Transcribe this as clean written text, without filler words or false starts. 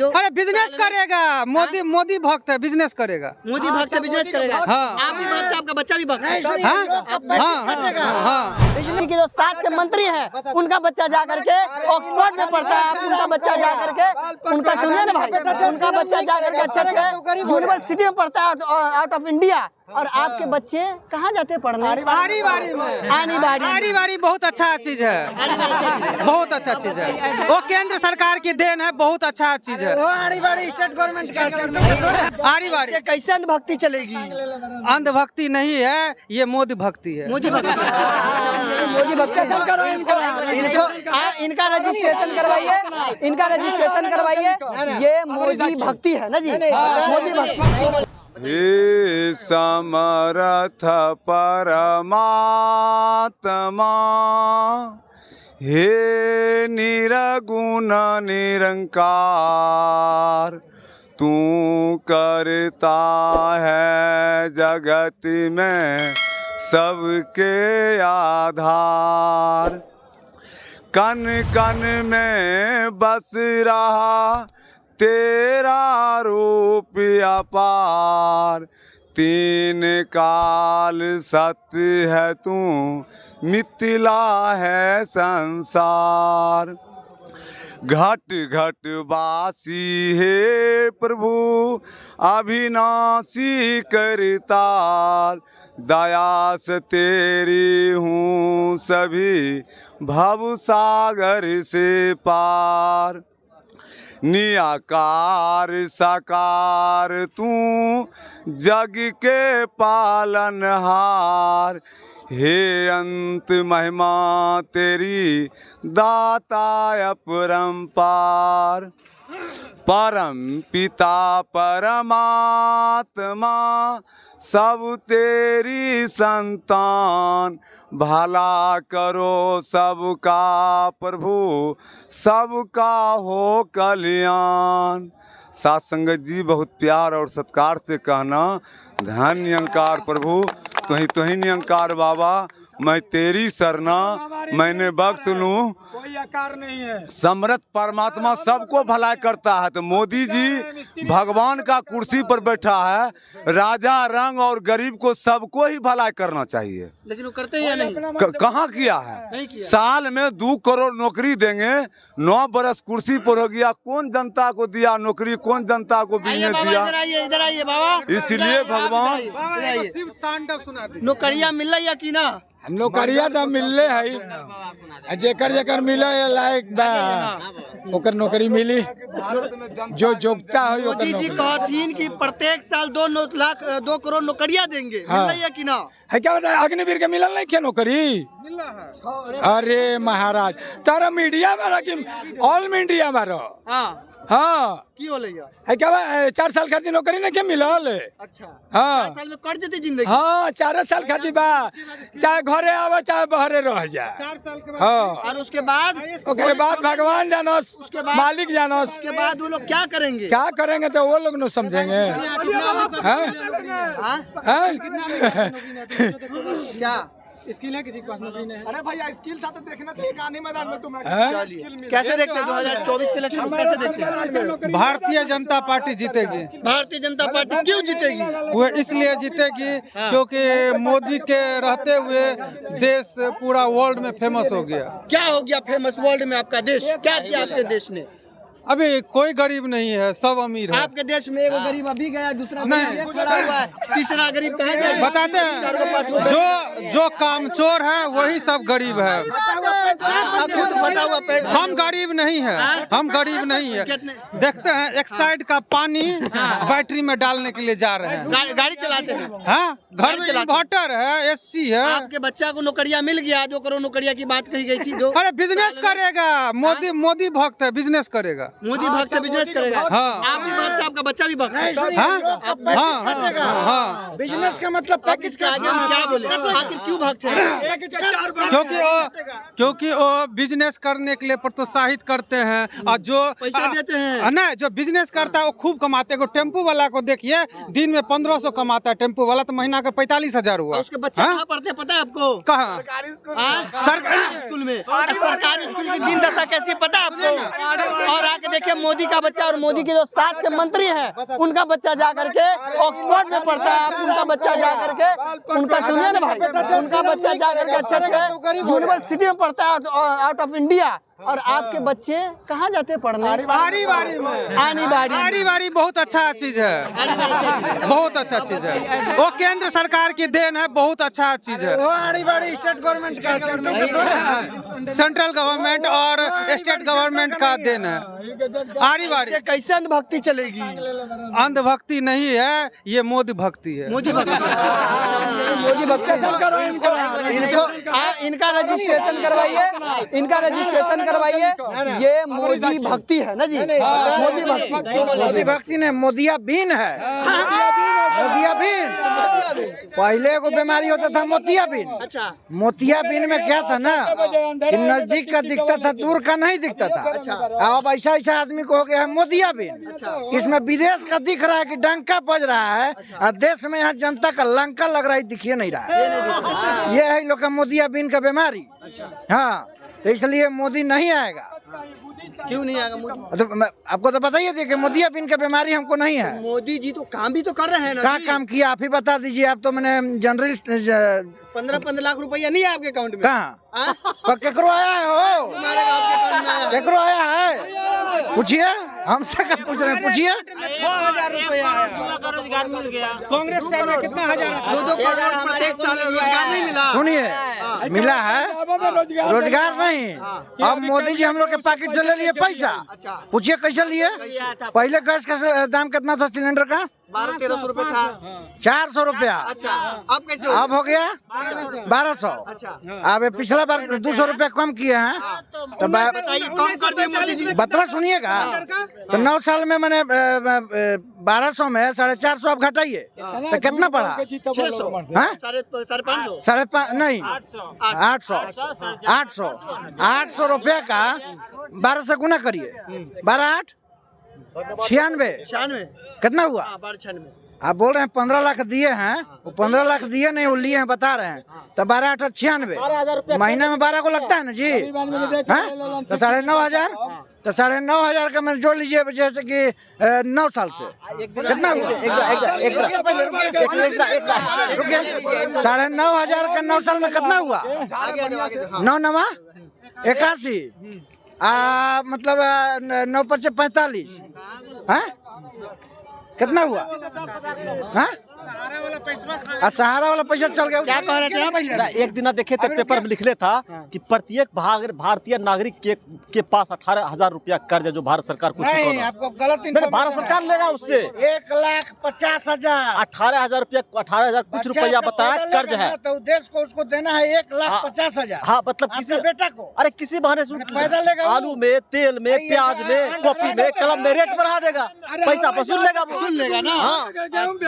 अरे बिजनेस करेगा, मोदी भक्त है, बिजनेस करेगा। मोदी भक्त है, बिजनेस करेगा। हाँ। आप भी भक्त है, आपका बच्चा भी भक्त है। हाँ। के जो 7 के मंत्री हैं, उनका बच्चा जा करके ऑक्सफोर्ड में पढ़ता है। उनका बच्चा जा करके, उनका सुनिए ना भाई, उनका बच्चा जा करके अच्छे यूनिवर्सिटी में पढ़ता है आउट ऑफ इंडिया। और आपके बच्चे कहाँ जाते हैं पढ़ने? आरी बारी बहुत अच्छा चीज है, बहुत अच्छा चीज है। वो केंद्र सरकार की देन है, बहुत अच्छा चीज है। आरी बारी स्टेट गवर्नमेंट का आरी बारी कैसे अंधभक्ति चलेगी? अंधभक्ति नहीं है, ये मोदी भक्ति है। मोदी भक्ति, मोदी भक्ति। इनका रजिस्ट्रेशन करवाइए, इनका रजिस्ट्रेशन करवाइए। ये मोदी भक्ति है ना जी, मोदी भक्ति। हे समर्थ परमात्मा, हे निरगुण निरंकार, तू करता है जगत में सबके आधार। कन कन में बस रहा तेरा रूप अपार, 3 काल सत्य है तू, मिथिला है संसार। घट घट वासी हे प्रभु, अविनाशी करतार, दया से तेरी हूँ सभी भव सागर से पार। निराकार साकार तू जग के पालनहार, हे अंत महिमा तेरी दाता अपरंपार। परम पिता परमात्मा सब तेरी संतान, भला करो सबका प्रभु, सबका हो कल्याण। साथ संगत जी, बहुत प्यार और सत्कार से कहना, धन्य निरंकार प्रभु, तुही निरंकार बाबा, मैं तेरी शरणा, मैंने बख्श लूं। कोई आकार नहीं है। समर्थ परमात्मा सबको भलाई करता है। तो मोदी जी भगवान का कुर्सी पर बैठा है, राजा रंग और गरीब को सबको ही भलाई करना चाहिए। लेकिन वो करते हैं या नहीं? कहाँ किया है? साल में 2 करोड़ नौकरी देंगे, 9 बरस कुर्सी पर हो गया, कौन जनता को दिया नौकरी, कौन जनता को बिजनेस दिया? इधर आइए बाबा। इसलिए भगवान नौकरियाँ मिल रही है कि ना? नौकरिया तो मिलले है, जेकर जेकर मिले लायक बा ओकर नौकरी मिली, जो योग्यता है। मोदी जी कहतीन कि प्रत्येक साल 2 करोड़ नौकरियां देंगे। हाँ। मिल रही है कि ना? है क्या बता, अग्निवीर के मिलल नहीं क्या नौकरी? अरे महाराज, तारा मीडिया में कि ऑल मीडिया में हाँ हाँ की हो रही है क्या 4 साल खातिर नौकरी नहीं क्या मिलल? अच्छा, हाँ 4 साल में कट देती जिंदगी। हाँ 4 साल खातिर बा, चाहे घरे आवे चाहे बहरे रह जाए। 4 साल के बाद हाँ और उसके बाद भगवान जानस, उसके बाद मालिक जानस। उसके बाद वो लोग क्या करेंगे? क्या करेंगे तो वो लोग न समझेंगे। हाँ? क्या स्किल है किसी के पास नौकरी नहीं है? अरे भैया स्किल था तो देखना चाहिए, गांधी मैदान में तुम्हें कैसे देखते हैं 2024 के इलेक्शन को कैसे देखते हैं? भारतीय जनता पार्टी जीतेगी। भारतीय जनता पार्टी क्यों जीतेगी? वो इसलिए जीतेगी क्योंकि मोदी के रहते हुए देश पूरा वर्ल्ड में फेमस हो गया। क्या हो गया फेमस वर्ल्ड में? आपका देश क्या किया? आपके देश ने अभी कोई गरीब नहीं है, सब अमीर है। आपके देश में एगो गरीब अभी गया, दूसरा नहीं खड़ा हुआ है, तीसरा गरीब कहाँ गया? बताते हैं, जो कामचोर है वही सब गरीब है। हम गरीब नहीं है, हम गरीब नहीं है। देखते हैं एक साइड का पानी बैटरी में डालने के लिए जा रहे हैं, गाड़ी चलाते हैं। हाँ, घर में इन्वर्टर है, एसी है। आपके बच्चा को नौकरियां मिल गया, 2 करोड़ नौकरियां की बात कही गई थी। अरे बिजनेस करेगा, मोदी भक्त है, बिजनेस करेगा। मोदी भक्त से बिजनेस करेगा। हाँ। आप भी भक्त, आपका बच्चा भी भक्त है। हाँ। बिजनेस का मतलब किसका आगे हम क्या बोले? आखिर क्यों भक्त है? क्योंकि वो बिजनेस करने के लिए प्रोत्साहित करते हैं, और जो पैसा देते हैं। नहीं, जो बिजनेस करता है वो खूब कमाते हैं। टेम्पू वाला को देखिए, दिन में 1500 कमाता है टेम्पू वाला, तो महीना का 45,000 हुआ। उसके बच्चे कहाँ पढ़ते हैं पता है आपको? कहाँ? सरकारी स्कूल में। सरकारी स्कूल की दिन दशा कैसी है पता है आपको? और आगे जाके देखिए मोदी का बच्चा और मोदी के जो साथ के मंत्री हैं उनका बच्चा जा करके ऑक्सफोर्ड में पढ़ता है, उनका बच्चा जा करके उनका सुनिए ना भाई, उनका बच्चा जा करके अच्छे यूनिवर्सिटी में पढ़ता है आउट ऑफ इंडिया। और आपके बच्चे कहाँ जाते हैं पढ़ने? आरी बारी में। आनी बारी बहुत अच्छा चीज है, बहुत अच्छा चीज है। वो केंद्र सरकार की देन है, बहुत अच्छा चीज है। आड़ी बाड़ी स्टेट गवर्नमेंट का सेंट्रल गवर्नमेंट और स्टेट गवर्नमेंट का देन है। आरी बारी कैसे अंधभक्ति चलेगी? अंधभक्ति नहीं है, ये मोदी भक्ति है। मोदी भक्ति, मोदी भक्ति। इनका रजिस्ट्रेशन करवाइए, इनका रजिस्ट्रेशन करवाइए। ये मोदी भक्ति है ना जी, मोदी भक्ति। मोदी भक्ति ने मोदिया बीन है, मोदिया बीन। पहले को बीमारी होता था मोतिया बीन। अच्छा, मोतिया बीन में क्या था ना कि नजदीक का दिखता था, दूर का नहीं दिखता था। अब ऐसा ऐसा आदमी को हो गया है मोदिया बीन। इसमें विदेश का दिख रहा है कि डंका बज रहा है और देश में यहाँ जनता का लंका लग रहा है, दिखिए नहीं रहा है। ये है लोग का मोदिया बीन का बीमारी। हाँ, तो इसलिए मोदी नहीं आएगा। क्यों नहीं आएगा मोदी? तो आपको तो पता ही है कि मोदिया बीन का बीमारी हमको नहीं है। मोदी जी तो काम भी तो कर रहे हैं ना। क्या काम किया आप ही बता दीजिए। आप तो मैंने जर्नलिस्ट 15 लाख रुपया नहीं है आपके अकाउंट में? कहाँ केकरो आया है हो? केकरो आया है? पूछिए, हमसे क्या पूछ रहे हैं, पूछिए। 6,000 रुपया रोजगार मिल गया। कांग्रेस टाइम में कितना हजार? 2 करोड़ प्रत्येक साल रोजगार नहीं मिला। सुनिए, मिला है रोजगार नहीं। अब मोदी जी हम लोग के पैकेट से ले लिए पैसा। पूछिए कैसे लिए? पहले गैस का दाम कितना था सिलेंडर का? 1200-1300 रुपए था। 400 रुपया। अच्छा, अब कैसे? अब हो गया 1200। अच्छा, अब पिछला बार 200 रुपया कम किए हैं। तो बताइए कम कर दिए मोदी जी। बतवा सुनिएगा, तो 9 साल में मैंने 1200 में 450 आप घटाइए तो कितना पड़ा? 600, हाँ? 550, 550 नहीं, 800 रुपया का 12 से गुना करिए। 12 8 96 कितना हुआ? 96। आप बोल रहे हैं 15 लाख दिए हैं, वो 15 लाख दिए नहीं, वो लिए हैं बता रहे हैं। तो 12 8 96 महीने में 12 को लगता है ना जी। हाँ? तो 9,500, तो 9,500 का मैंने जोड़ लीजिए, जैसे कि 9 साल से कितना हुआ? 9,500 का 9 साल में कितना हुआ? 9 9 81, मतलब 9 5 45। हाँ, कितना हुआ? हाँ, सहारा वाला पैसा चल गया। क्या कह रहे थे पहले? एक दिन देखे थे पेपर में लिखले था कि प्रत्येक भारतीय नागरिक के पास 18,000 रुपया कर्ज है जो भारत सरकार को नहीं, चुकाना। आपको गलत मैंने भारत सरकार लेगा उससे 1,50,000। 18,000 रुपया, 18,000 कुछ रुपया बताया कर्ज है। तो देश को उसको देना है 1,50,000। हाँ, मतलब आपके किसी बेटा को। अरे किसी बहाने से पैदल लेगा वो। आलू में, तेल में, प्याज में, कॉपी में, कलम में रेट बढ़ा देगा, पैसा वसूल लेगा लेगा ना। हाँ।